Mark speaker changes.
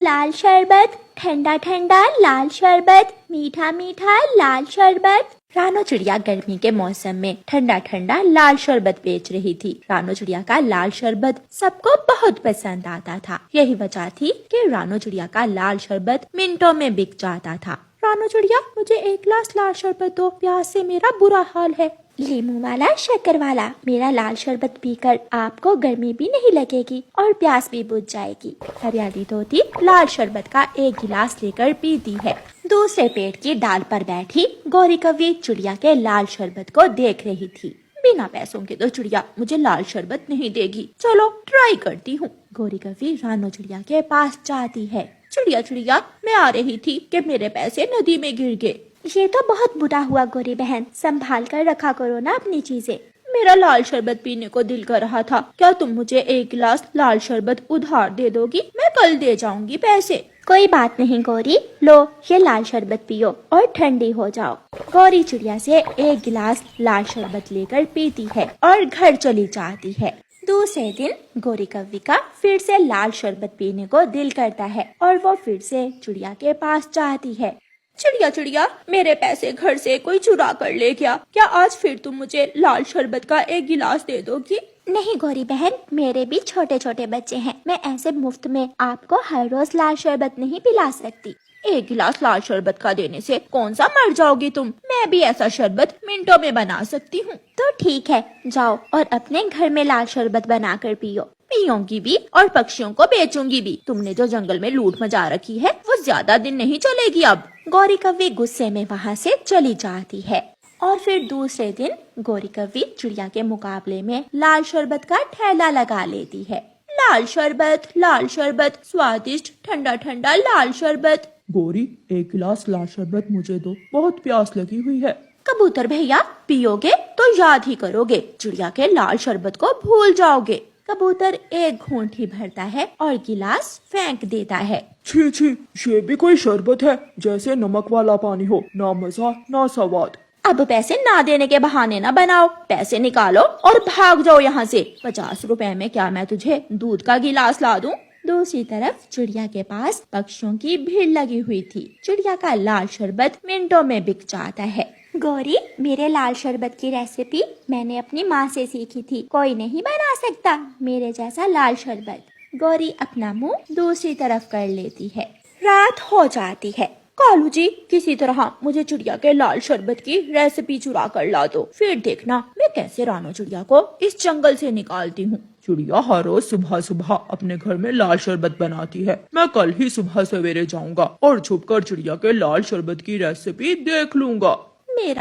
Speaker 1: लाल शरबत, ठंडा ठंडा लाल शरबत, मीठा मीठा लाल शरबत। रानो चिड़िया गर्मी के मौसम में ठंडा ठंडा लाल शरबत बेच रही थी। रानो चिड़िया का लाल शरबत सबको बहुत पसंद आता था। यही वजह थी कि रानो चिड़िया का लाल शरबत मिनटों में बिक जाता था। रानो चिड़िया, मुझे एक गिलास लाल शरबत दो, प्यास से मेरा बुरा हाल है। लीमू वाला, शक्कर वाला, मेरा लाल शरबत पीकर आपको गर्मी भी नहीं लगेगी और प्यास भी बुझ जाएगी। हरियाली तोती लाल शरबत का एक गिलास लेकर पीती है। दूसरे पेड़ की डाल पर बैठी गौरी कौवी चिड़िया के लाल शरबत को देख रही थी। बिना पैसों के तो चिड़िया मुझे लाल शरबत नहीं देगी, चलो ट्राई करती हूँ। गौरी कौवी रानो चिड़िया के पास जाती है। चिड़िया चिड़िया, मैं आ रही थी कि मेरे पैसे नदी में गिर गए। ये तो बहुत बुरा हुआ गौरी बहन, संभाल कर रखा करो ना अपनी चीजें। मेरा लाल शरबत पीने को दिल कर रहा था, क्या तुम मुझे एक गिलास लाल शरबत उधार दे दोगी? मैं कल दे जाऊंगी पैसे। कोई बात नहीं गौरी, लो ये लाल शरबत पियो और ठंडी हो जाओ। गौरी चिड़िया से एक गिलास लाल शरबत लेकर पीती है और घर चली जाती है। दूसरे दिन गौरी कौवी का फिर से लाल शरबत पीने को दिल करता है और वो फिर से चिड़िया के पास जाती है। चिड़िया चिड़िया, मेरे पैसे घर से कोई चुरा कर ले गया, क्या आज फिर तुम मुझे लाल शरबत का एक गिलास दे दोगी? नहीं गौरी बहन, मेरे भी छोटे छोटे बच्चे हैं, मैं ऐसे मुफ्त में आपको हर रोज लाल शरबत नहीं पिला सकती। एक गिलास लाल शरबत का देने से कौन सा मर जाओगी तुम? मैं भी ऐसा शरबत मिनटों में बना सकती हूँ। तो ठीक है, जाओ और अपने घर में लाल शरबत बना कर पियो। पियोगी भी और पक्षियों को बेचूंगी भी। तुमने जो जंगल में लूट मचा रखी है वो ज्यादा दिन नहीं चलेगी अब। गौरी कौवी गुस्से में वहाँ से चली जाती है। और फिर दूसरे दिन गौरी कौवी चिड़िया के मुकाबले में लाल शरबत का ठेला लगा लेती है। लाल शरबत, स्वादिष्ट ठंडा ठंडा लाल शरबत।
Speaker 2: गौरी, एक गिलास लाल शरबत मुझे दो, बहुत प्यास लगी हुई है।
Speaker 1: कबूतर भैया, पियोगे तो याद ही करोगे, चिड़िया के लाल शरबत को भूल जाओगे। कबूतर एक घूंट ही भरता है और गिलास फेंक देता है।
Speaker 2: छी छी, ये भी कोई शरबत है? जैसे नमक वाला पानी हो, ना मजा ना स्वाद।
Speaker 1: अब पैसे ना देने के बहाने ना बनाओ, पैसे निकालो और भाग जाओ यहाँ से। 50 रुपए में क्या मैं तुझे दूध का गिलास ला दूं? दूसरी तरफ चिड़िया के पास पक्षियों की भीड़ लगी हुई थी। चिड़िया का लाल शरबत मिनटों में बिक जाता है। गौरी, मेरे लाल शरबत की रेसिपी मैंने अपनी माँ से सीखी थी, कोई नहीं बना सकता मेरे जैसा लाल शरबत। गौरी अपना मुंह दूसरी तरफ कर लेती है। रात हो जाती है। कालू जी, किसी तरह मुझे चिड़िया के लाल शरबत की रेसिपी चुरा कर ला दो, फिर देखना मैं कैसे रानो चिड़िया को इस जंगल से निकालती हूँ।
Speaker 2: चिड़िया हर रोज सुबह सुबह अपने घर में लाल शरबत बनाती है। मैं कल ही सुबह सवेरे जाऊंगा और छुपकर चिड़िया के लाल शरबत की रेसिपी देख लूंगा।